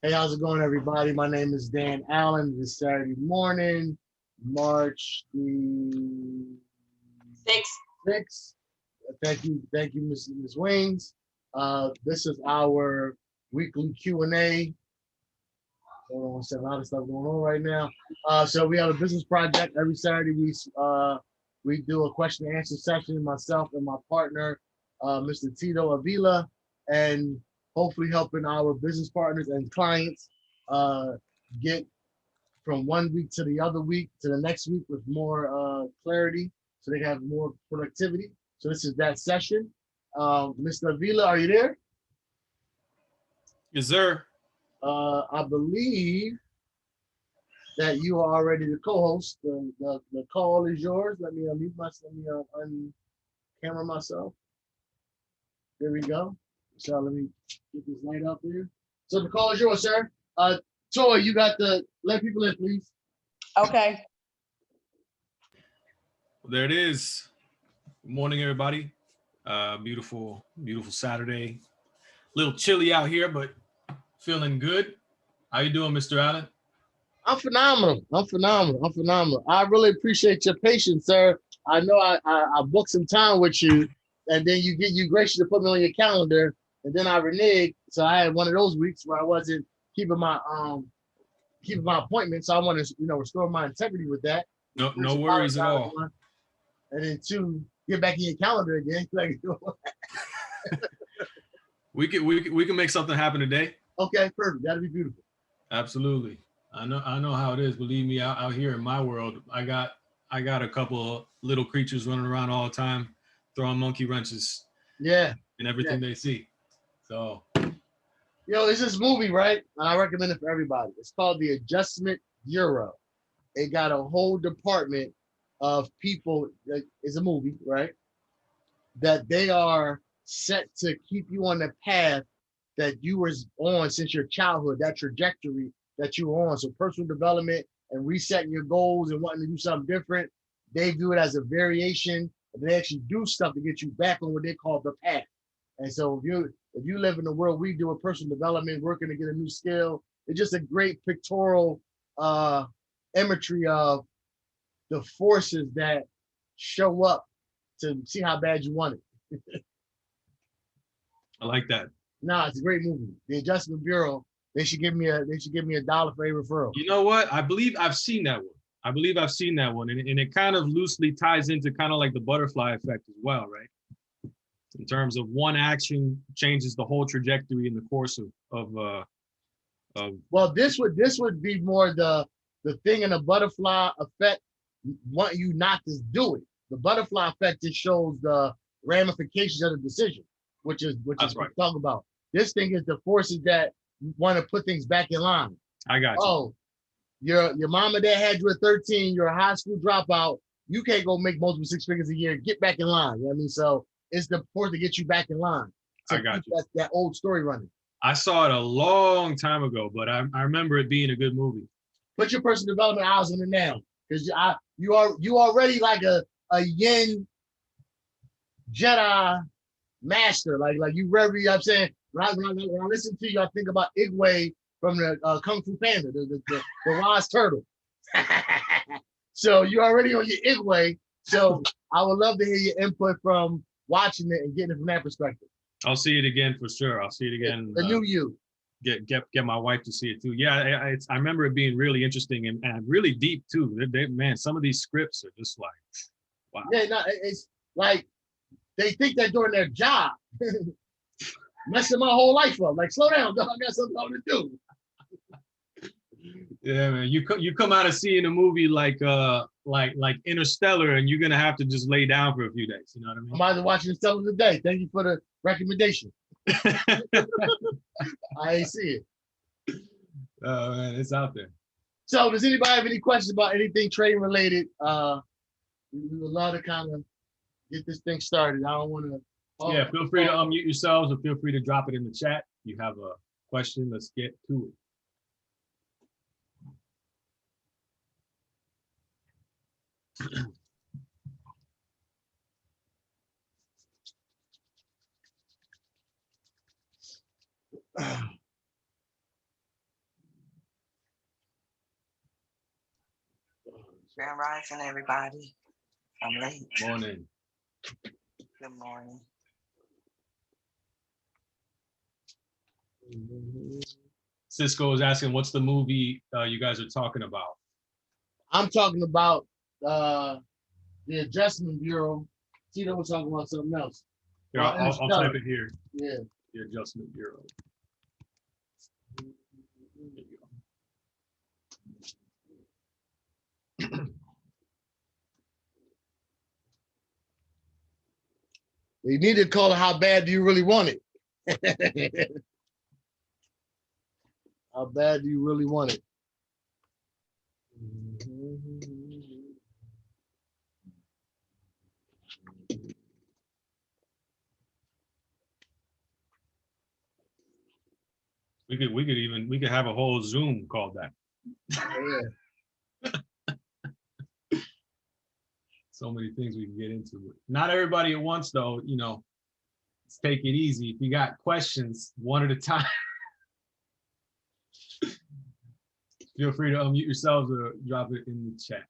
Hey, how's it going, everybody? My name is Dan Allen. This Saturday morning, March the Six. 6th. Thank you, Ms. Wings. This is our weekly Q&A. Hold on one second, a lot of stuff going on right now. So we have a business project every Saturday. We do a question and answer session. Myself and my partner, Mr. Tito Avila, and hopefully helping our business partners and clients get from one week to the other week to the next week with more clarity, so they have more productivity. So this is that session. Mr. Avila, are you there? Yes, sir. I believe that you are already the co-host. The call is yours. Let me unmute myself. Let me camera myself. There we go. So let me get this light up there. So the call is yours, sir. Toy, you got the let people in, please. Okay. Well, there it is. Good morning, everybody. Beautiful Saturday. A little chilly out here, but feeling good. How you doing, Mr. Allen? I'm phenomenal. I really appreciate your patience, sir. I know I booked some time with you, and then you gracious to put me on your calendar, and then I reneged. So I had one of those weeks where I wasn't keeping my appointment. So I want to restore my integrity with that. No worries at all. One. And then two, get back in your calendar again. We can make something happen today. Okay, perfect. That'd be beautiful. Absolutely. I know how it is. Believe me, out here in my world, I got a couple of little creatures running around all the time, throwing monkey wrenches. Yeah. And everything they see. So. It's this movie, right? And I recommend it for everybody. It's called The Adjustment Bureau. It got a whole department of people. It's a movie, right? That they are set to keep you on the path that you were on since your childhood, that trajectory that you were on. So personal development and resetting your goals and wanting to do something different, they view it as a variation. And they actually do stuff to get you back on what they call the path. And so if you live in the world we do with personal development, working to get a new skill, it's just a great pictorial imagery of the forces that show up to see how bad you want it. I like that. No, it's a great movie. The Adjustment Bureau. They should give me $1 for a referral. You know what? I believe I've seen that one. And it kind of loosely ties into kind of like the butterfly effect as well, right? In terms of one action changes the whole trajectory in the course of well, this would be more the thing in the butterfly effect want you not to do it. The butterfly effect just shows the ramifications of the decision, which is what we're talking about. This thing is the forces that want to put things back in line. I got you. Oh, your mom and dad had you at 13, you're a high school dropout, you can't go make multiple six figures a year, get back in line. You know what I mean? So it's the force to get you back in line. I got you. That old story running. I saw it a long time ago, but I remember it being a good movie. Put your personal development hours in it now, because you already like a yin Jedi master. Like you very, I'm saying, when I listen to you, I think about Igwe from the Kung Fu Panda, the wise turtle. So you're already on your Igwe. So I would love to hear your input from watching it and getting it from that perspective. I'll see it again for sure. I'll see it again. The new you. Get my wife to see it too. Yeah, I remember it being really interesting and really deep too. Man, some of these scripts are just like, wow. Yeah, no, it's like they think they're doing their job, messing my whole life up. Like, slow down, dog. I got something to do. Yeah, man. You come out of seeing a movie like Interstellar, and you're gonna have to just lay down for a few days. You know what I mean? I'm either watching Interstellar today. Thank you for the recommendation. I ain't see it. Oh man, it's out there. So, does anybody have any questions about anything trading related? We would love to kind of get this thing started. I don't want to. Yeah, feel free to unmute yourselves, or feel free to drop it in the chat. If you have a question, let's get to it. Grand Rising, everybody. I'm late. Morning. Good morning. Cisco is asking, what's the movie you guys are talking about? I'm talking about the Adjustment Bureau. Tito was talking about something else. Here, I'll type it here. Yeah. The Adjustment Bureau. There you go. You need to call it How Bad Do You Really Want It? How bad do you really want it? We could have a whole Zoom called that. Yeah. So many things we can get into. Not everybody at once, though. You know, let's take it easy. If you got questions, one at a time. Feel free to unmute yourselves or drop it in the chat.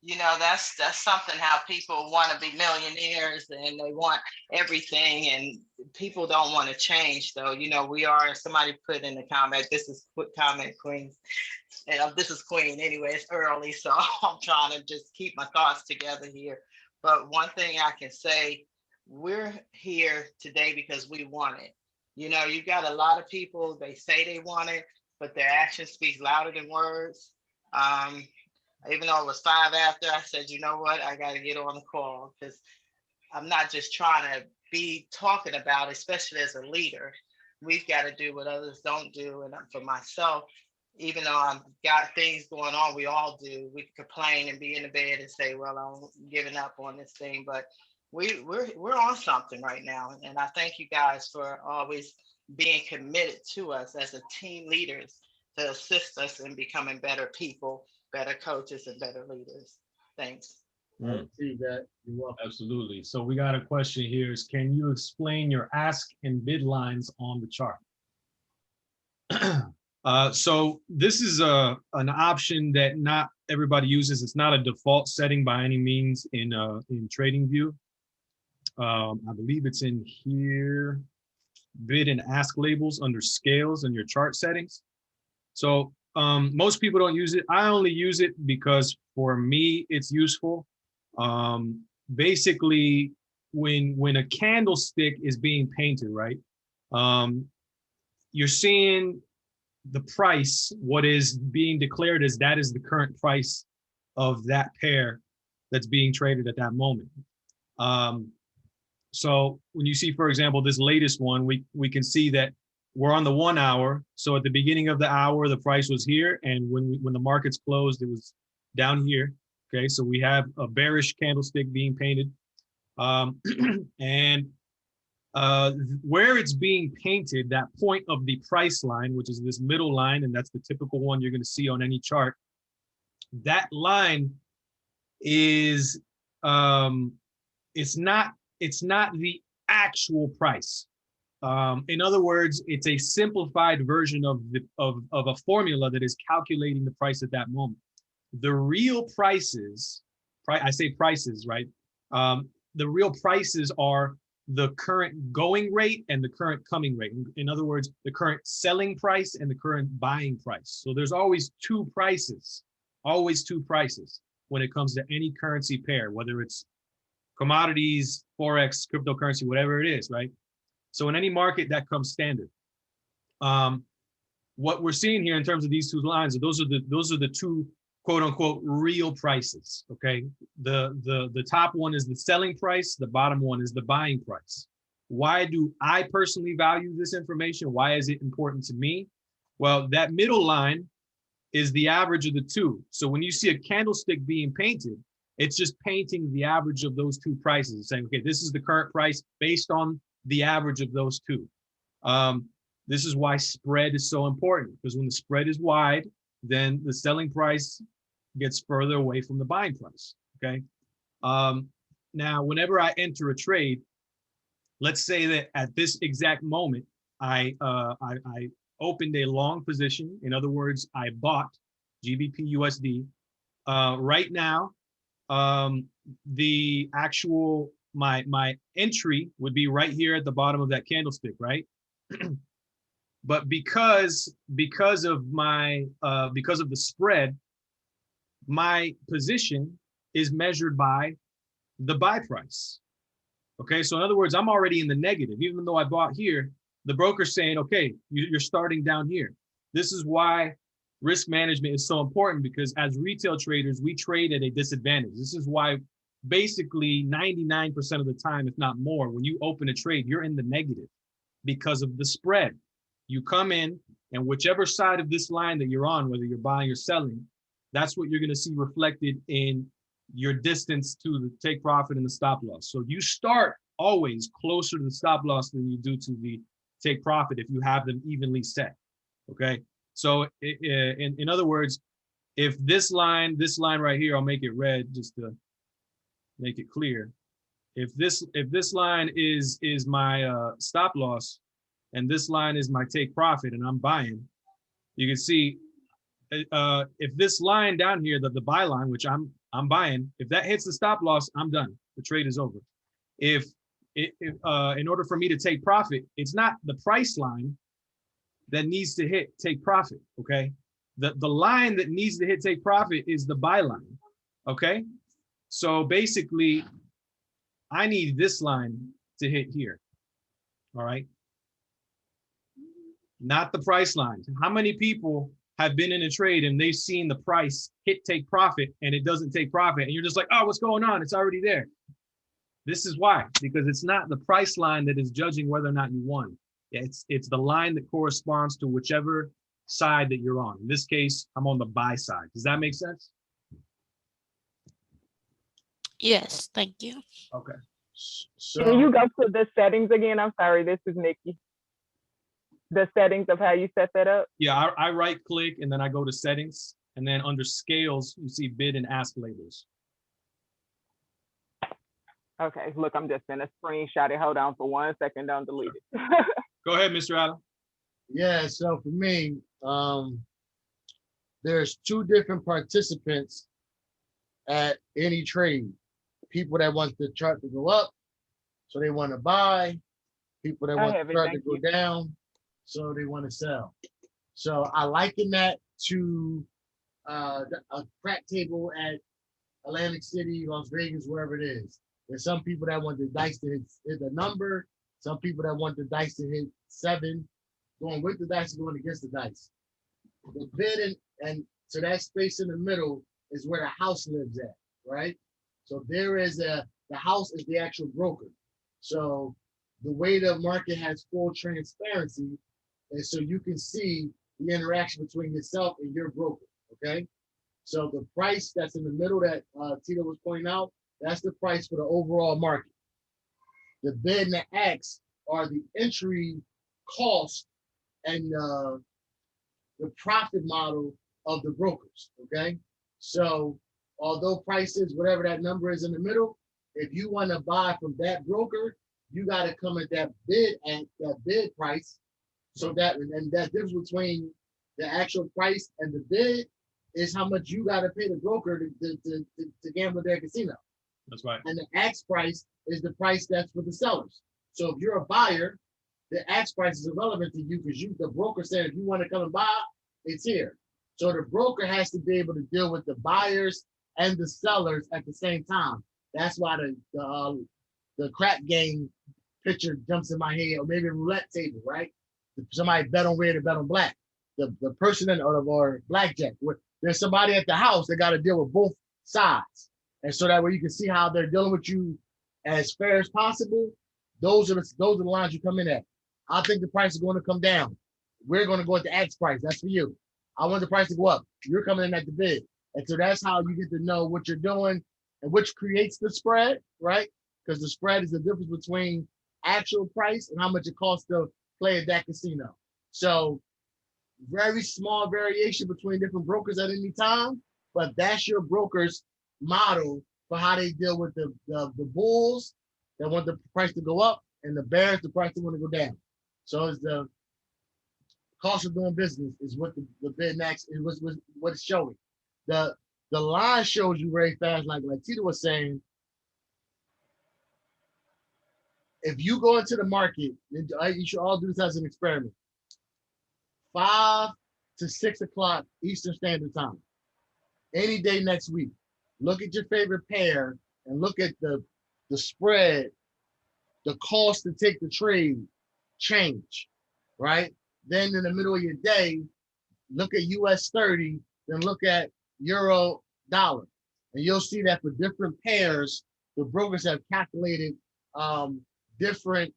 You know, that's something how people want to be millionaires and they want everything, and people don't want to change though. You know, we are, somebody put in the comment, this is comment Queen. And this is Queen anyway, it's early, so I'm trying to just keep my thoughts together here. But one thing I can say, we're here today because we want it. You know, you've got a lot of people, they say they want it, but their action speaks louder than words. Even though it was 5 after, I said, you know what, I got to get on the call because I'm not just trying to be talking about it, especially as a leader. We've got to do what others don't do. And for myself, even though I've got things going on, we all do. We can complain and be in the bed and say, well, I'm giving up on this thing. But we're on something right now. And I thank you guys for always being committed to us as a team leaders to assist us in becoming better people, better coaches, and better leaders. Thanks. I see that. You're welcome. Absolutely. So we got a question here. Is can you explain your ask and bid lines on the chart? So this is an option that not everybody uses. It's not a default setting by any means in TradingView. I believe it's in here, bid and ask labels under scales in your chart settings. So most people don't use it. I only use it because for me, it's useful. Basically, when a candlestick is being painted, right? You're seeing the price, what is being declared as that is the current price of that pair that's being traded at that moment. So when you see, for example, this latest one, we can see that we're on the 1 hour. So at the beginning of the hour, the price was here. And when the markets closed, it was down here. Okay, so we have a bearish candlestick being painted. And where it's being painted, that point of the price line, which is this middle line, and that's the typical one you're going to see on any chart, that line is it's not the actual price. In other words, it's a simplified version of a formula that is calculating the price at that moment. The real prices, I say prices, right? The real prices are the current going rate and the current coming rate. In other words, the current selling price and the current buying price. So there's always two prices when it comes to any currency pair, whether it's commodities, Forex, cryptocurrency, whatever it is, right? So in any market, that comes standard. What we're seeing here in terms of these two lines, those are the two quote unquote real prices. Okay, the top one is the selling price, the bottom one is the buying price. Why do I personally value this information? Why is it important to me? Well, that middle line is the average of the two. So when you see a candlestick being painted, it's just painting the average of those two prices, saying, okay, this is the current price based on the average of those two. This is why spread is so important, because when the spread is wide, then the selling price gets further away from the buying price, okay? Now, whenever I enter a trade, let's say that at this exact moment, I opened a long position. In other words, I bought GBP USD. Right now, the actual my entry would be right here at the bottom of that candlestick, right? But because of my because of the spread, my position is measured by the buy price. Okay, so in other words, I'm already in the negative, even though I bought here. The broker's saying, okay, you're starting down here. This is why risk management is so important, because as retail traders, we trade at a disadvantage. This is why basically 99% of the time, if not more, when you open a trade, you're in the negative because of the spread. You come in, and whichever side of this line that you're on, whether you're buying or selling, that's what you're going to see reflected in your distance to the take profit and the stop loss. So you start always closer to the stop loss than you do to the take profit if you have them evenly set. Okay. So in other words, if this line right here, I'll make it red just to make it clear. If this line is my stop loss, and this line is my take profit, and I'm buying, you can see if this line down here, the buy line, which I'm buying, if that hits the stop loss, I'm done. The trade is over. If in order for me to take profit, it's not the price line that needs to hit take profit. Okay, the line that needs to hit take profit is the buy line. Okay, so basically, I need this line to hit here. All right, not the price line. How many people have been in a trade and they've seen the price hit take profit and it doesn't take profit, and you're just like, oh, what's going on? It's already there. This is why, because it's not the price line that is judging whether or not you won. It's the line that corresponds to whichever side that you're on. In this case, I'm on the buy side. Does that make sense? Yes, thank you. Okay. So Can you go to the settings again? I'm sorry, this is Nikki. The settings of how you set that up? Yeah, I right click and then I go to settings, and then under scales, you see bid and ask labels. Okay, look, I'm just gonna screenshot it. Hold on for 1 second, don't delete it. Go ahead, Mr. Adam. yeah, so for me, there's two different participants at any trade. People that want the chart to go up, so they want to buy. People that want the chart to go down, so they want to sell. So I liken that to a crack table at Atlantic City, Las Vegas, wherever it is. There's some people that want the dice to hit the number. Some people that want the dice to hit 7, going with the dice, going against the dice. The bid and so that space in the middle is where the house lives at, right? So there is the house is the actual broker. So the way the market has full transparency, and so you can see the interaction between yourself and your broker, okay? So the price that's in the middle that Tito was pointing out, that's the price for the overall market. The bid and the ask are the entry cost and the profit model of the brokers, okay? So although prices, whatever that number is in the middle, if you want to buy from that broker, you got to come at that bid and that bid price. So that, and that difference between the actual price and the bid is how much you got to pay the broker to gamble at their casino. That's right. And the ask price is the price that's for the sellers. So if you're a buyer, the ask price is irrelevant to you because the broker said if you want to come and buy, it's here. So the broker has to be able to deal with the buyers and the sellers at the same time. That's why the crap game picture jumps in my head, or maybe a roulette table, right? Somebody bet on red or bet on black. The person or blackjack. There's somebody at the house that got to deal with both sides. And so that way you can see how they're dealing with you as fair as possible. Those are the lines you come in at. I think the price is going to come down. We're going to go at the ask price. That's for you. I want the price to go up. You're coming in at the bid. And so that's how you get to know what you're doing and which creates the spread, right? Because the spread is the difference between actual price and how much it costs to play at that casino. So very small variation between different brokers at any time, but that's your broker's model for how they deal with the bulls that want the price to go up and the bears, the price to want to go down. So is the cost of doing business is what the bid next is what it's showing. The the line shows you very fast, like Tito was saying. If you go into the market, you should all do this as an experiment. 5 to 6 o'clock Eastern Standard Time, any day next week. Look at your favorite pair and look at the spread, the cost to take the trade change, right? Then in the middle of your day, look at US 30, then look at Euro dollar. And you'll see that for different pairs, the brokers have calculated different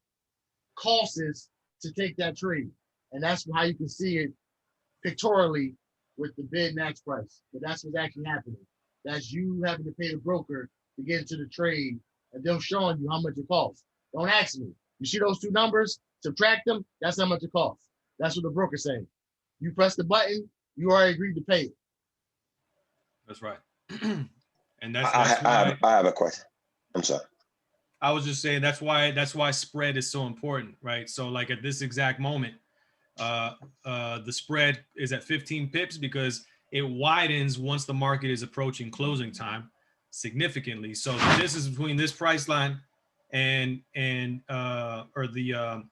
costs to take that trade. And that's how you can see it pictorially with the bid and ask price. But that's what's actually happening. That's you having to pay the broker to get into the trade, and they're showing you how much it costs. Don't ask me. You see those two numbers, subtract them, that's how much it costs. That's what the broker's saying. You press the button, you already agreed to pay it. That's right. And that's why I have a question. I'm sorry. I was just saying that's why spread is so important, right? So like at this exact moment, the spread is at 15 pips because it widens once the market is approaching closing time significantly. So the distance between this price line and or the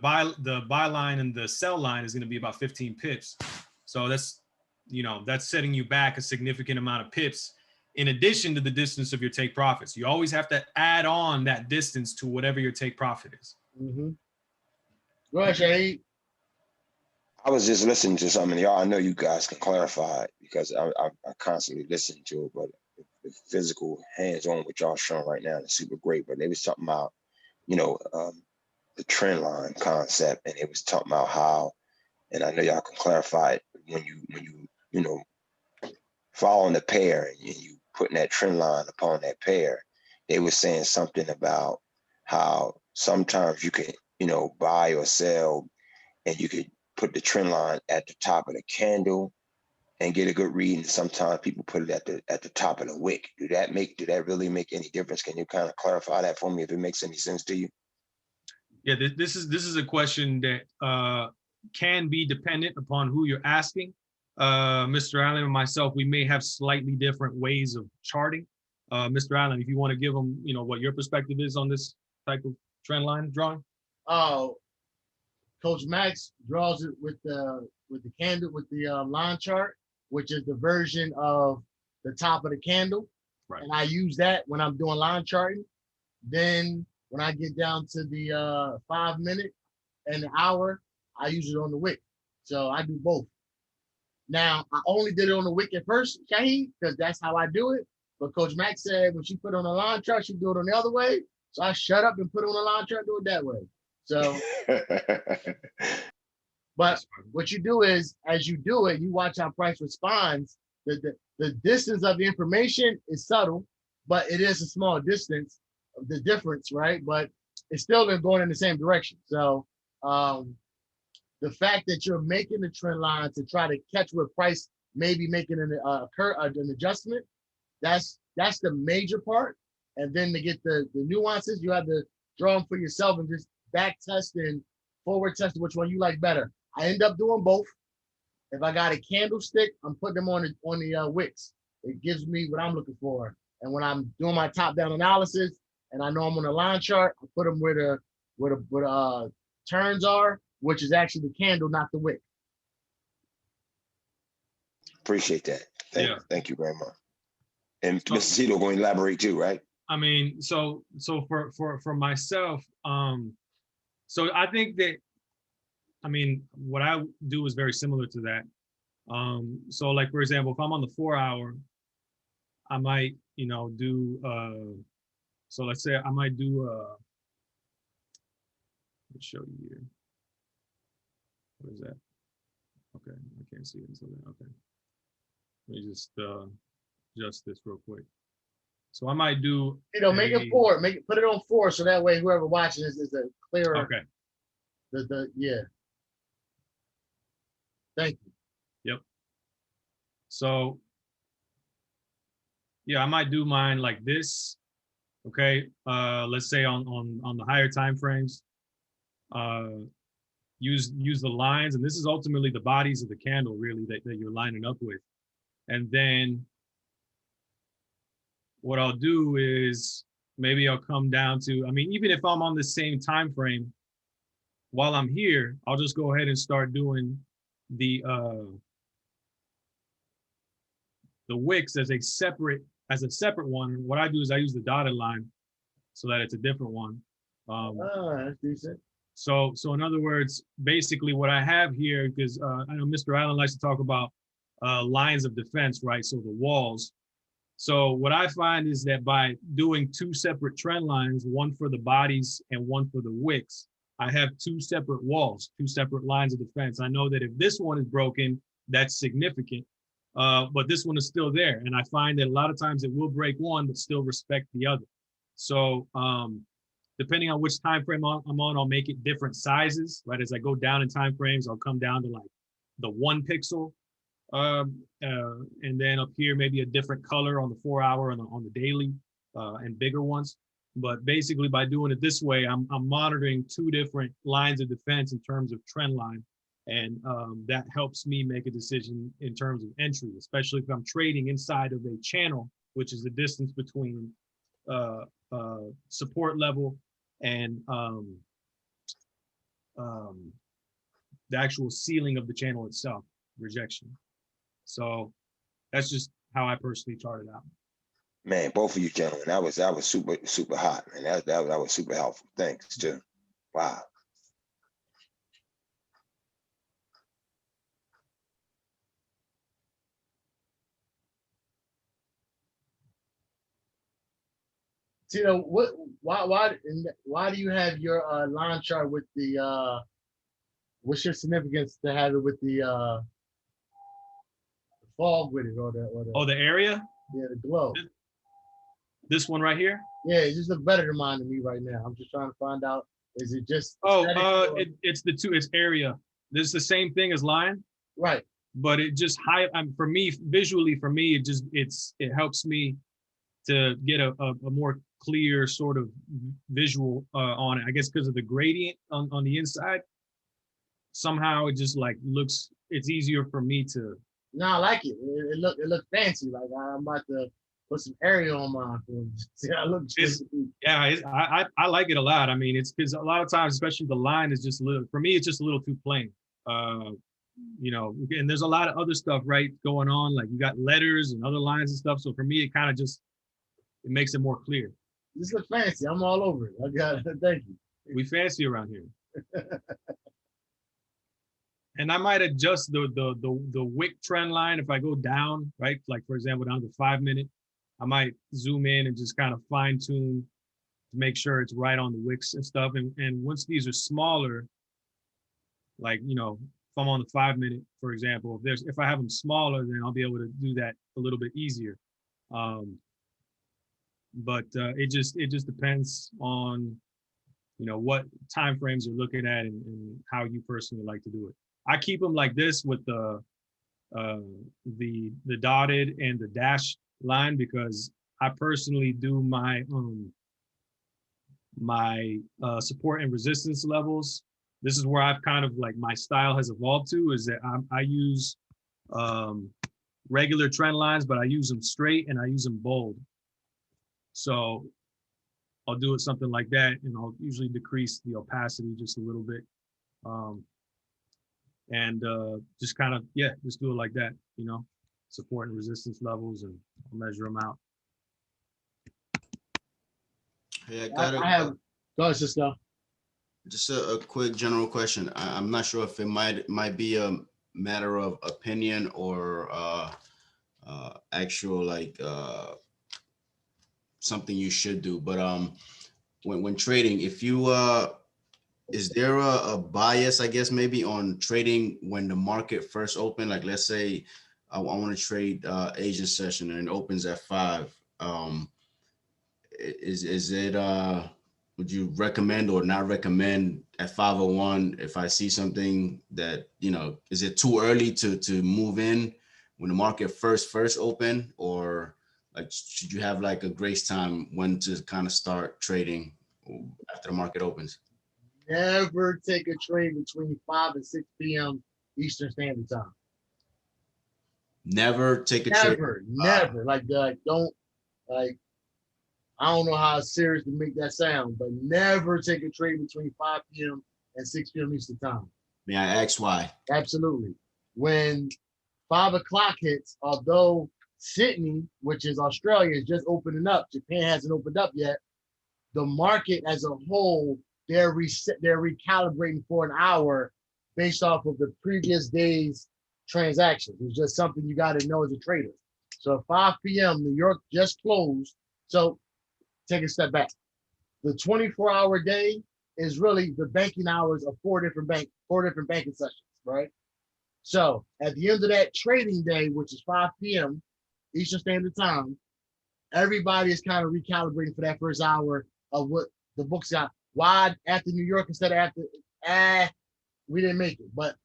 buy line and the sell line is going to be about 15 pips. So that's setting you back a significant amount of pips in addition to the distance of your take profits. You always have to add on that distance to whatever your take profit is. Mm-hmm. Go ahead, Shahid. I was just listening to something, y'all. I know you guys can clarify it because I constantly listen to it, but the physical hands-on what y'all showing right now is super great. But they was talking about, the trend line concept, and it was talking about how, and I know y'all can clarify it when you following the pair and you putting that trend line upon that pair. They were saying something about how sometimes you can, buy or sell, and you could put the trend line at the top of the candle and get a good read. And sometimes people put it at the top of the wick. Did that really make any difference? Can you kind of clarify that for me if it makes any sense to you? Yeah, this is a question that can be dependent upon who you're asking. Mr. Allen and myself, we may have slightly different ways of charting. Mr. Allen, if you want to give them, what your perspective is on this type of trend line drawing. Oh, Coach Max draws it with the candle, with the line chart, which is the version of the top of the candle. Right. And I use that when I'm doing line charting. Then when I get down to the 5 minute and the hour, I use it on the wick. So I do both. Now, I only did it on the wick at first, Shahid, because that's how I do it. But Coach Max said when she put on the line chart, she do it on the other way. So I shut up and put it on the line chart and do it that way. So, but what you do is, as you do it, you watch how price responds. The distance of the information is subtle, but it is a small distance of the difference, right? But it's still going in the same direction. So the fact that you're making the trend line to try to catch where price may be making an adjustment, that's the major part. And then to get the nuances, you have to draw them for yourself and just back test and forward test which one you like better. I end up doing both. If I got a candlestick, I'm putting them on the wicks. It gives me what I'm looking for. And when I'm doing my top-down analysis and I know I'm on a line chart, I put them where the turns are, which is actually the candle, not the wick. Appreciate that. Thank you very much. And So, Mr. Tito going to elaborate too, right? I mean, so for myself, so I think that, what I do is very similar to that. So like, for example, if I'm on the 4 hour, I might, do, so let's say I might do, let me show you here. What is that? Okay, I can't see it until then. Okay. Let me just adjust this real quick. So I might do, make it 4, put it on 4, so that way whoever watching this is a clearer. Okay. Yeah. Thank you. Yep. So yeah, I might do mine like this. Okay. Let's say on the higher time frames. use the lines, and this is ultimately the bodies of the candle really that you're lining up with. And then what I'll do is maybe I'll come down to, I mean, even if I'm on the same time frame, while I'm here, I'll just go ahead and start doing the wicks as a separate one. What I do is I use the dotted line so that it's a different one. That's decent. So in other words, basically what I have here, because I know Mr. Allen likes to talk about lines of defense, right? So the walls. So what I find is that by doing two separate trend lines, one for the bodies and one for the wicks, I have two separate walls, two separate lines of defense. I know that if this one is broken, that's significant, but this one is still there. And I find that a lot of times it will break one, but still respect the other. So depending on which time frame I'm on, I'll make it different sizes, right? As I go down in time frames, I'll come down to like the 1 pixel. And then up here, maybe a different color on the 4 hour on the daily and bigger ones. But basically by doing it this way, I'm monitoring two different lines of defense in terms of trend line. And that helps me make a decision in terms of entry, especially if I'm trading inside of a channel, which is the distance between support level and the actual ceiling of the channel itself, rejection. So that's just how I personally chart it out. Man, both of you gentlemen, that was super hot, man. That was super helpful. Thanks too. Wow. So, you know what? Why do you have your line chart with the? What's your significance to have it with the fog with it or the area? Yeah, the glow. This one right here? Yeah, it just looks better than mine to me right now. I'm just trying to find out, is it just it's the two, it's area. This is the same thing as line. Right. But it just for me, visually, for me, it helps me to get a more clear sort of visual on it. I guess because of the gradient on the inside. Somehow it just like looks, it's easier for me to. No, I like it. It look fancy. Like I'm about to put some area on mine. See, I look. Yeah, I like it a lot. I mean, it's because a lot of times, especially the line is just a little. For me, it's just a little too plain. You know, and there's a lot of other stuff right going on. Like you got letters and other lines and stuff. So for me, it kind of just it makes it more clear. This looks fancy. I'm all over it. I got it. Thank you. We fancy around here. And I might adjust the wick trend line if I go down, right? Like for example, down to 5 minute, I might zoom in and just kind of fine tune to make sure it's right on the wicks and stuff. And once these are smaller, like, you know, if I'm on the 5 minute, for example, if I have them smaller, then I'll be able to do that a little bit easier. But it just depends on, you know, what time frames you're looking at and how you personally like to do it. I keep them like this with the dotted and the dash line because I personally do my support and resistance levels. This is where I've kind of like my style has evolved to is that I use regular trend lines, but I use them straight and I use them bold. So I'll do it something like that, and I'll usually decrease the opacity just a little bit. And just kind of, yeah, just do it like that, you know, support and resistance levels, and I'll measure them out. Hey, I have, go ahead, Cisco. Just a quick general question. I'm not sure if it might be a matter of opinion or actual like something you should do, but when trading, if you is there a bias, I guess, maybe on trading when the market first opened? Like, let's say I want to trade Asian session and it opens at 5. Is it would you recommend or not recommend at 5:01 if I see something that, you know, is it too early to move in when the market first open, or like should you have like a grace time when to kind of start trading after the market opens? Never take a trade between 5 and 6 p.m. Eastern Standard Time. Never take a trade. Never. Like don't like. I don't know how serious to make that sound, but never take a trade between 5 p.m. and 6 p.m. Eastern Time. May I ask why? Absolutely. When 5 o'clock hits, although Sydney, which is Australia, is just opening up, Japan hasn't opened up yet. The market as a whole, they're recalibrating for an hour based off of the previous day's transactions. It's just something you got to know as a trader. So at 5 p.m., New York just closed. So take a step back. The 24-hour day is really the banking hours of four different banking sessions, right? So at the end of that trading day, which is 5 p.m. Eastern Standard Time, everybody is kind of recalibrating for that first hour of what the books got. Why after New York instead of after? We didn't make it. But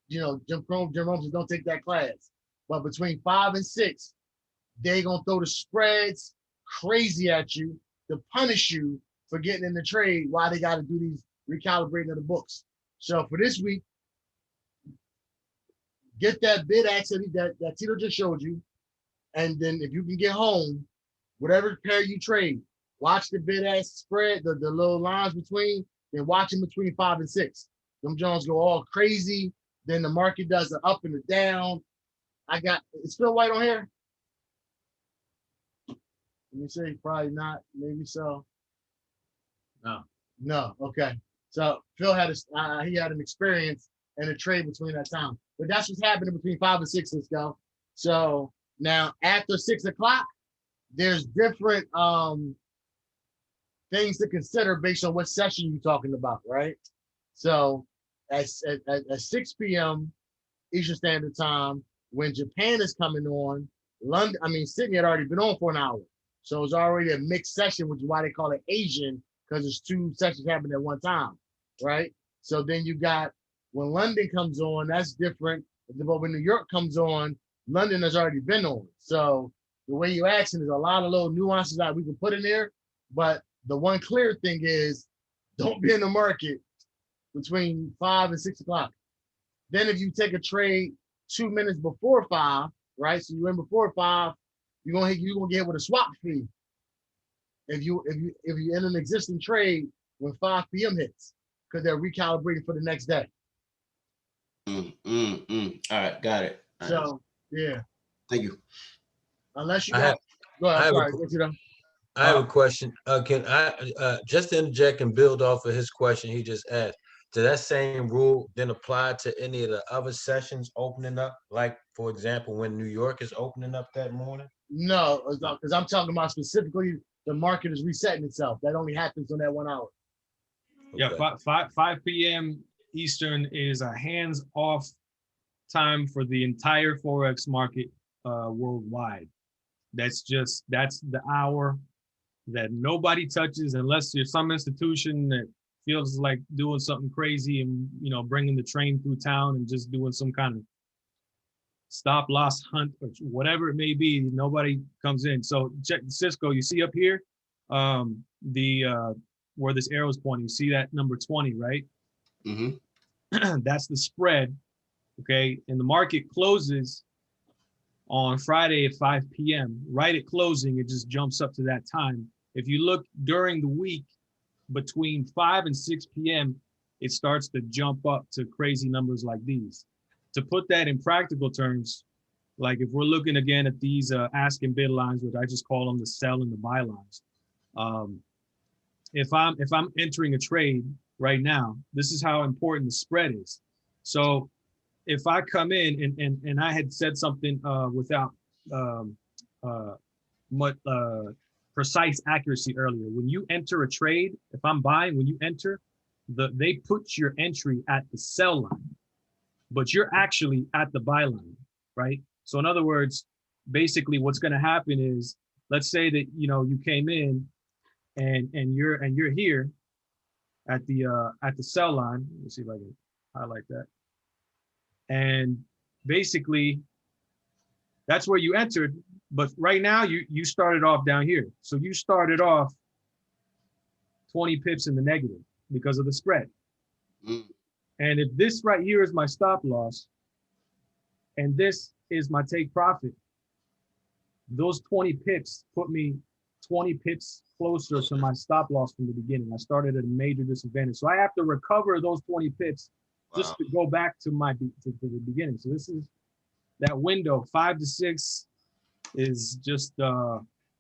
Jim Rome says don't take that class. But between 5 and 6, they're gonna throw the spreads crazy at you to punish you for getting in the trade. Why they got to do these recalibrating of the books? So for this week, get that bid ask that Tito just showed you, and then if you can get home, whatever pair you trade, watch the bid ask spread, the little lines between, then watch them between 5 and 6. Them Jones go all crazy. Then the market does an up and a down. It's still white on here. Let me see, probably not, maybe so. No, okay. So Phil had an experience in a trade between that time. But that's what's happening between 5 and 6, let's go. So now after 6 o'clock, there's different things to consider based on what session you're talking about, right? So at 6 p.m. Eastern Standard Time, when Japan is coming on, Sydney had already been on for an hour. So it's already a mixed session, which is why they call it Asian, because there's 2 sessions happening at one time, right? So then you got, when London comes on, that's different. But when New York comes on, London has already been on. So the way you asking is a lot of little nuances that we can put in there. But the one clear thing is, don't be in the market between 5 and 6 o'clock. Then if you take a trade 2 minutes before 5, right? So you're in before 5, you're gonna get hit with a swap fee. If you in an existing trade when 5 p.m. hits, because they're recalibrating for the next day. All right, got it. All So right. yeah. Thank you. Unless you I got, have- go ahead. I have a Sorry, qu- what you know? I have a question. Can I just interject and build off of his question he just asked? Does that same rule then apply to any of the other sessions opening up? Like, for example, when New York is opening up that morning? No, because I'm talking about specifically the market is resetting itself. That only happens on that 1 hour. Yeah, Okay. 5 p.m. Eastern is a hands-off time for the entire Forex market worldwide. That's the hour that nobody touches unless there's some institution that feels like doing something crazy and bringing the train through town and just doing some kind of stop loss hunt or whatever it may be. Nobody comes in. So check Cisco. You see up here, where this arrow is pointing. You see that number 20, right? Mm-hmm. That's the spread. Okay, and the market closes on Friday at 5 p.m. Right at closing, it just jumps up to that time. If you look during the week, between 5 and 6 p.m., it starts to jump up to crazy numbers like these. To put that in practical terms, like if we're looking again at these ask and bid lines, which I just call them the sell and the buy lines. If I'm entering a trade right now, this is how important the spread is. So if I come in and I had said something without much precise accuracy earlier, when you enter a trade, if I'm buying, when you enter, they put your entry at the sell line, but you're actually at the buy line, right? So in other words, basically what's going to happen is, let's say that you came in and you're here at the sell line. Let me see if I can highlight that. And basically, that's where you entered. But right now, you started off down here. So you started off 20 pips in the negative because of the spread. Mm. And if this right here is my stop loss, and this is my take profit, those 20 pips put me 20 pips closer to my stop loss from the beginning. I started at a major disadvantage. So I have to recover those 20 pips just Wow. to go back to the beginning. So this is that window, 5 to 6 is just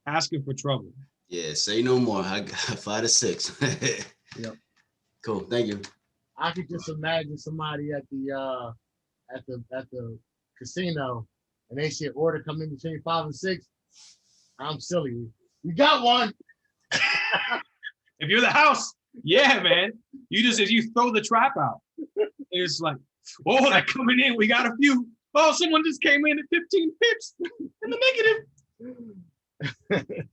asking for trouble. Yeah, say no more. I got 5 to 6. Yep. Cool. Thank you. I could just imagine somebody at the casino and they see an order come in between 5 and 6. I'm silly. We got one. If you're the house, yeah, man. If you throw the trap out, it's like, oh, they're coming in. We got a few. Oh, someone just came in at 15 pips in the negative.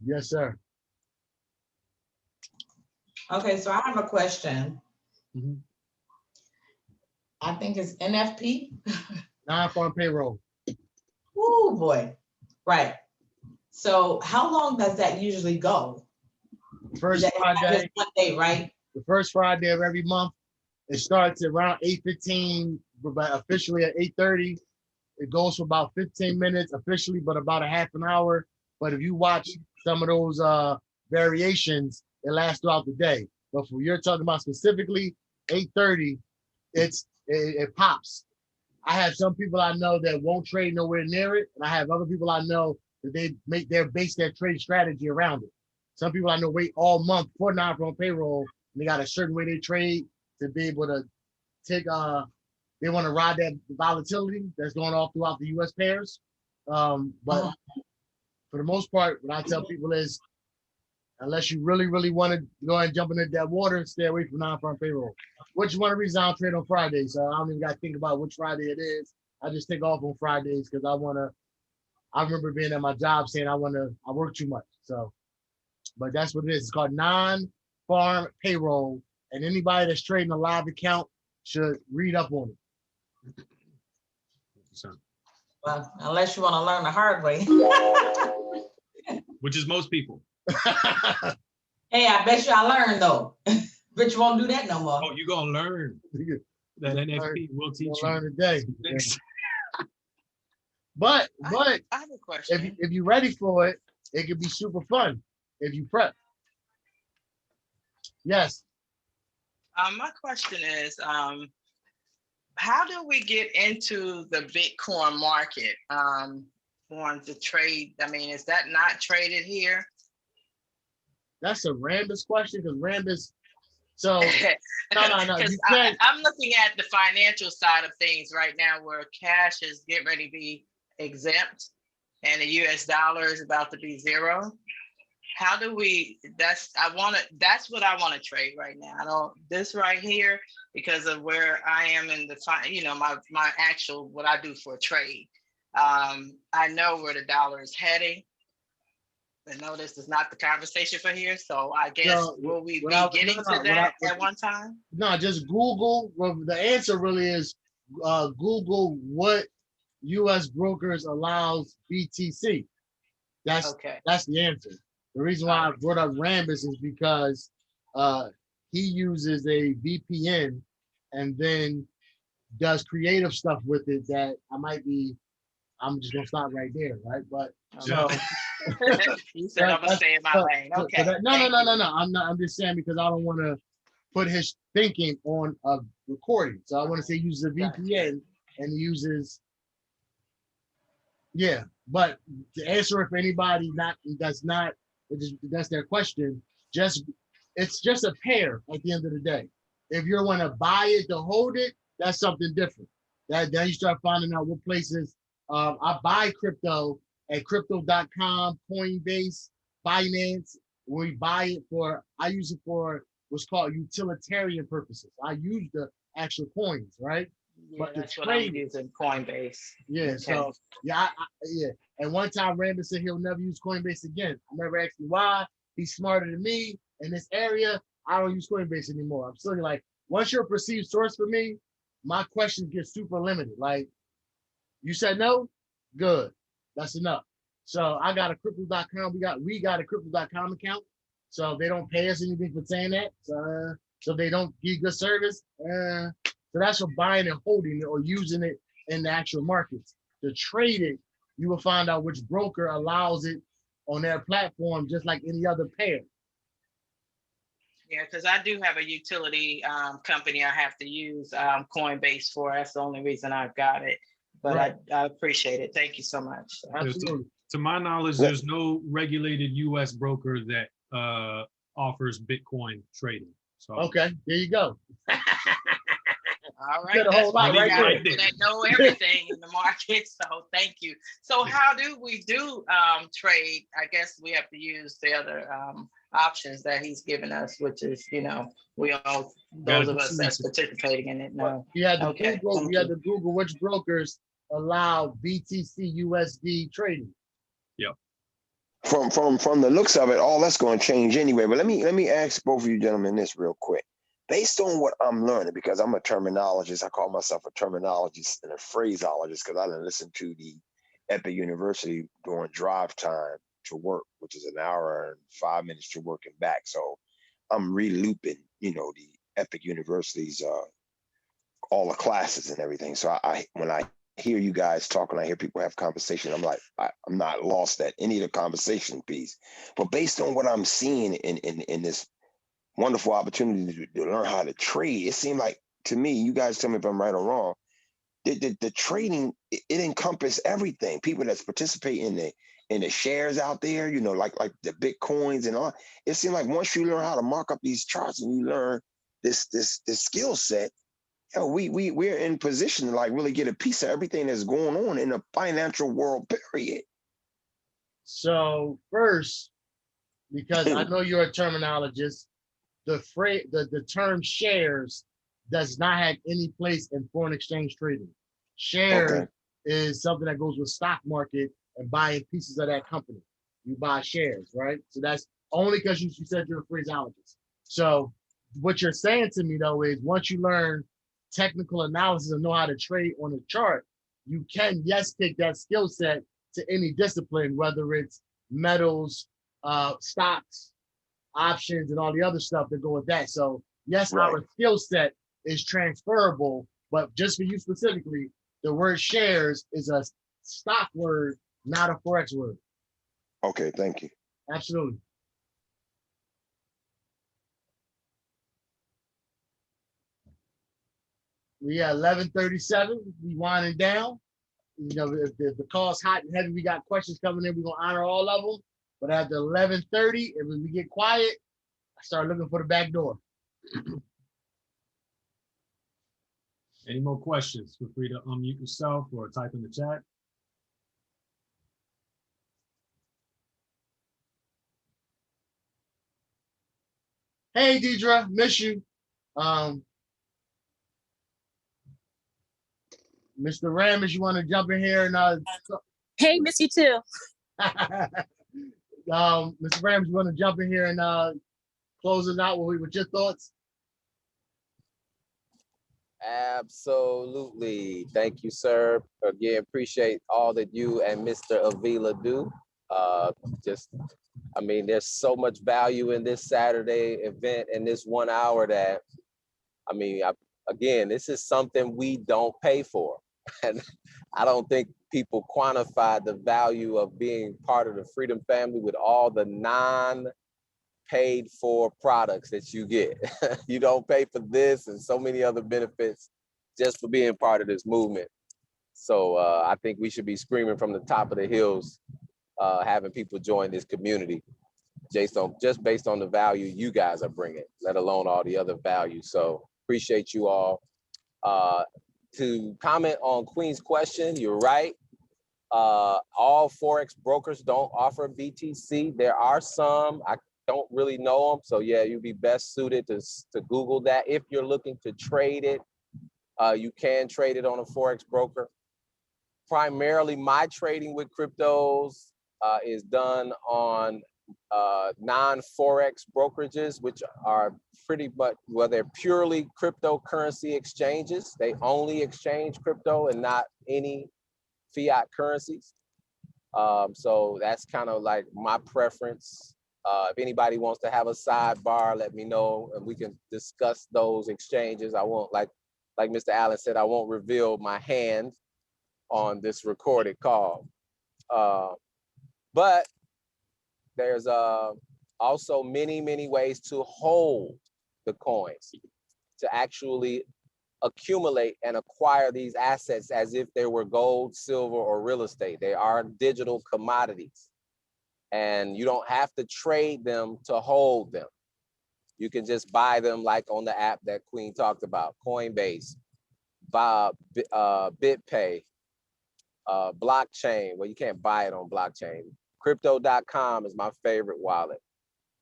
Yes, sir. Okay, so I have a question. Mhm. I think it's NFP. Non-farm payroll. Oh boy. Right. So how long does that usually go? First That's not Friday. just one day, right? The first Friday of every month. It starts around 8:15, but officially at 8:30. It goes for about 15 minutes officially, but about a half an hour. But if you watch some of those variations, it lasts throughout the day. But for you're talking about specifically 8:30, it pops. I have some people I know that won't trade nowhere near it, and I have other people I know that they base their trade strategy around it. Some people I know wait all month for non-farm payroll, and they got a certain way they trade to be able to take they want to ride that volatility that's going off throughout the U.S. pairs. But for the most part, what I tell people is, unless you really, really want to go and jump into that water, stay away from non-farm payroll. Which is one of the reasons I don't trade on Fridays. So I don't even got to think about which Friday it is. I just take off on Fridays because I remember being at my job saying I work too much. So, but that's what it is. It's called non-farm payroll. And anybody that's trading a live account should read up on it. Well, unless you want to learn the hard way. Which is most people. Hey, I bet you I learned though. But you won't do that no more. Oh, you're gonna learn. That NFP will teach you. Learn today. But I have a question. if you're ready for it, it could be super fun if you prep. Yes. My question is, how do we get into the Bitcoin market? Want to trade? I mean, is that not traded here? That's a Rambus question because Rambus. So no. You can't. I'm looking at the financial side of things right now, where cash is getting ready to be exempt, and the U.S. dollar is about to be zero. How do we? That's what I want to trade right now. I don't this right here because of where I am in the my actual what I do for a trade. I know where the dollar is heading. I know this is not the conversation for here, so I guess will we be getting to that at one time? No, just Google. Well, the answer really is Google what U.S. brokers allows BTC. That's the answer. The reason why I brought up Rambus is because he uses a VPN and then does creative stuff with it that I'm just gonna stop right there, right? But so you said I'm gonna stay in my lane. Okay. No. I'm not. I'm just saying because I don't want to put his thinking on a recording. So I want to say he uses a VPN and he uses. Yeah, but to answer it for anybody that's their question. It's just a pair at the end of the day. If you want to buy it to hold it, that's something different. Then you start finding out what places. I buy crypto at crypto.com, Coinbase, Binance. We buy it I use it for what's called utilitarian purposes. I use the actual coins, right? Yeah, but that's what I'm using, Coinbase. Yeah, okay. So yeah, yeah. And one time Randall said he'll never use Coinbase again. I never asked him why. He's smarter than me in this area. I don't use Coinbase anymore. I'm still like, once you're a perceived source for me, my questions get super limited. Like, you said no? Good. That's enough. So I got a crypto.com. We got a crypto.com account. So they don't pay us anything for saying that. So they don't give good service. So that's for buying and holding it or using it in the actual markets. To trade it, you will find out which broker allows it on their platform, just like any other pair. Yeah, because I do have a utility company I have to use Coinbase for. That's the only reason I've got it. But Right. I appreciate it. Thank you so much. Absolutely. To my knowledge, there's no regulated U.S. broker that offers Bitcoin trading. So Okay, there you go. All right, Said a that's whole why lot we right got there. people that know everything in the market. So thank you. So how do we do trade? I guess we have to use the other options that he's given us, which is, we all, those of us that's participating in it know. You had to Okay, Google. thank You had you. to Google which brokers allow BTC USD trading. From the looks of it, all that's going to change anyway. But let me ask both of you gentlemen this real quick. Based on what I'm learning, because I'm a terminologist, I call myself a terminologist and a phraseologist because I didn't listen to the Epic University during drive time to work, which is an hour and 5 minutes to work and back. So I'm re-looping, the Epic University's all the classes and everything. So when I hear you guys talking, I hear people have conversation, I'm like, I'm not lost at any of the conversation piece. But based on what I'm seeing in this wonderful opportunity to learn how to trade, it seemed like to me, you guys tell me if I'm right or wrong, the trading, it encompasses everything. People that's participating in the shares out there, like the Bitcoins and all. It seemed like once you learn how to mark up these charts and you learn this skill set, we're in position to like really get a piece of everything that's going on in the financial world, period. So first, because I know you're a terminologist, the term shares does not have any place in foreign exchange trading. Shares is something that goes with stock market and buying pieces of that company. You buy shares, right? So that's only because you said you're a phraseologist. So what you're saying to me though is once you learn technical analysis and know how to trade on a chart, you can, yes, take that skill set to any discipline, whether it's metals, stocks, options, and all the other stuff that go with that. So yes, our skill set is transferable, but just for you specifically, the word shares is a stock word, not a Forex word. Okay, thank you. Absolutely. We at 11:37. We winding down. If the call's hot and heavy, we got questions coming in. We're gonna honor all of them. But after 11:30, if we get quiet, I start looking for the back door. any more questions? Feel free to unmute yourself or type in the chat. Hey, Deidre, miss you. Mr. Ramage, you want to jump in here and Hey, miss you too. Mr. Ramage, you want to jump in here and close it out with your thoughts? Absolutely. Thank you, sir. Again, appreciate all that you and Mr. Avila do. There's so much value in this Saturday event and this 1 hour that, again, this is something we don't pay for. And I don't think people quantify the value of being part of the Freedom family with all the non-paid for products that you get. You don't pay for this and so many other benefits just for being part of this movement. So I think we should be screaming from the top of the hills, having people join this community just based on the value you guys are bringing, let alone all the other values. So appreciate you all. To comment on Queen's question, you're right. All Forex brokers don't offer BTC. There are some, I don't really know them. So yeah, you'd be best suited to Google that. If you're looking to trade it, you can trade it on a Forex broker. Primarily my trading with cryptos is done on non-Forex brokerages, which are pretty much, well, they're purely cryptocurrency exchanges. They only exchange crypto and not any fiat currencies. So that's kind of like my preference. If anybody wants to have a sidebar, let me know and we can discuss those exchanges. I won't, like Mr. Allen said, I won't reveal my hand on this recorded call. But there's also many ways to hold the coins, to actually accumulate and acquire these assets as if they were gold, silver, or real estate. They are digital commodities. And you don't have to trade them to hold them. You can just buy them like on the app that Queen talked about, Coinbase, BitPay, blockchain. Well, you can't buy it on blockchain. Crypto.com is my favorite wallet.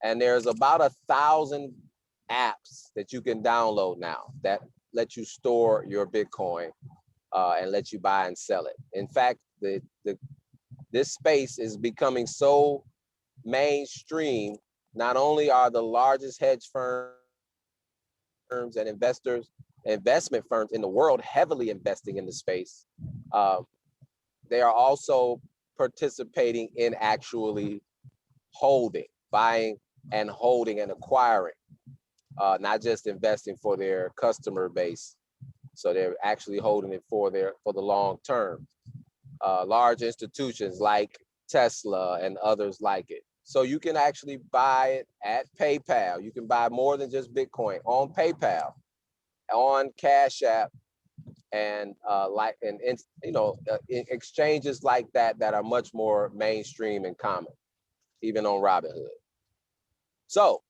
And there's about 1,000 apps that you can download now that let you store your Bitcoin and let you buy and sell it. In fact, this space is becoming so mainstream. Not only are the largest hedge firms and investment firms in the world heavily investing in the space, they are also participating in actually holding, buying and holding and acquiring, not just investing for their customer base. So they're actually holding it for the long term. Large institutions like Tesla and others like it. So you can actually buy it at PayPal. You can buy more than just Bitcoin on PayPal, on Cash App, and exchanges like that are much more mainstream and common, even on Robinhood. So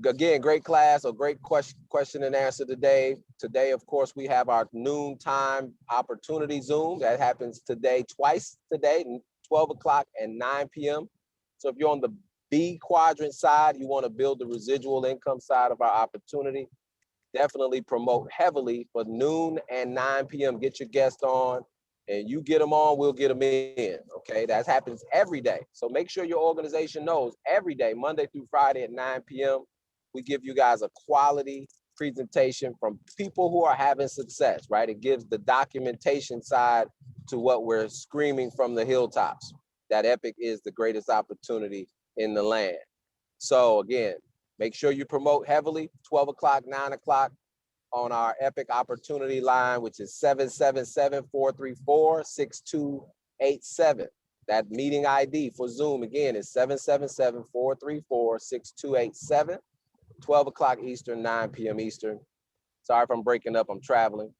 again, great class, a great question and answer today. Today, of course, we have our noontime opportunity Zoom that happens today, twice today, 12 o'clock and 9 p.m. So if you're on the B quadrant side, you want to build the residual income side of our opportunity, definitely promote heavily for noon and 9 p.m. Get your guest on, and you get them on, we'll get them in, okay? That happens every day. So make sure your organization knows every day, Monday through Friday at 9 p.m., we give you guys a quality presentation from people who are having success, right? It gives the documentation side to what we're screaming from the hilltops, that Epic is the greatest opportunity in the land. So again, make sure you promote heavily, 12 o'clock, 9 o'clock on our Epic opportunity line, which is 777-434-6287. That meeting ID for Zoom, again, is 777-434-6287, 12 o'clock Eastern, 9 p.m. Eastern. Sorry if I'm breaking up, I'm traveling.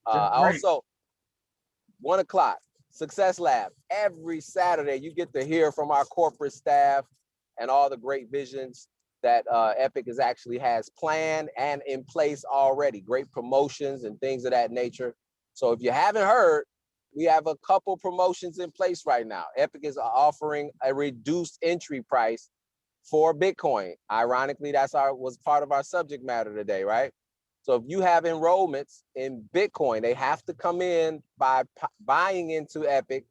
Also, 1 o'clock, Success Lab. Every Saturday, you get to hear from our corporate staff and all the great visions that Epic actually has planned and in place already. Great promotions and things of that nature. So if you haven't heard, we have a couple promotions in place right now. Epic is offering a reduced entry price for Bitcoin. Ironically, was part of our subject matter today, right? So if you have enrollments in Bitcoin, they have to come in by buying into Epic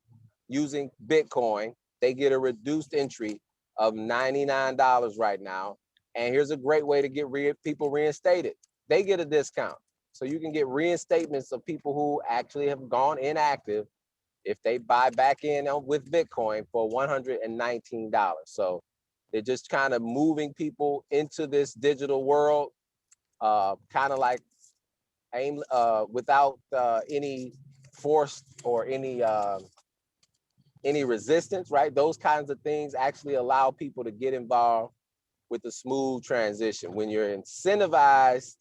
using Bitcoin. They get a reduced entry of $99 right now. And here's a great way to get people reinstated. They get a discount. So you can get reinstatements of people who actually have gone inactive if they buy back in with Bitcoin for $119. So they're just kind of moving people into this digital world, kind of like without any force or any resistance, right? Those kinds of things actually allow people to get involved with a smooth transition. When you're incentivized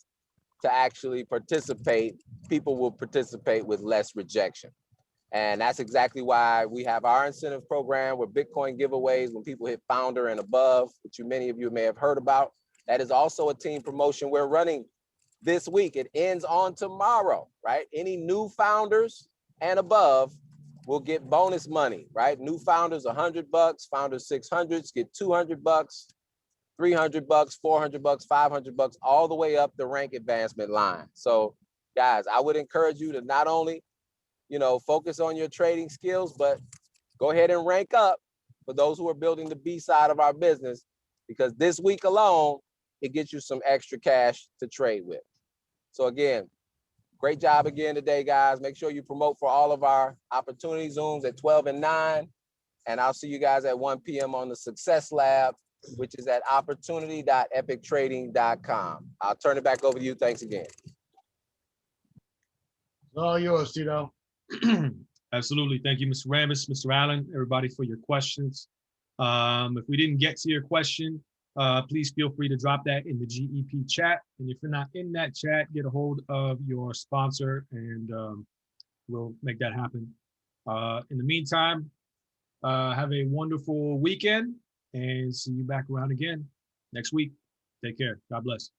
to actually participate, people will participate with less rejection. And that's exactly why we have our incentive program with Bitcoin giveaways when people hit founder and above, which many of you may have heard about. That is also a team promotion we're running this week. It ends on tomorrow, right? Any new founders and above will get bonus money, right? New founders, $100, founders 600s get $200, $300, $400, $500, all the way up the rank advancement line. So guys, I would encourage you to not only, focus on your trading skills, but go ahead and rank up for those who are building the B side of our business, because this week alone, it gets you some extra cash to trade with. So again, great job again today, guys. Make sure you promote for all of our opportunity Zooms at 12 and 9. And I'll see you guys at 1 p.m. on the Success Lab. which is at opportunity.epictrading.com. I'll turn it back over to you. Thanks again. It's all yours, Tito. Absolutely. Thank you, Mr. Rambis, Mr. Allen, everybody for your questions. If we didn't get to your question, please feel free to drop that in the GEP chat. And if you're not in that chat, get a hold of your sponsor and we'll make that happen. In the meantime, have a wonderful weekend and see you back around again next week. Take care. God bless.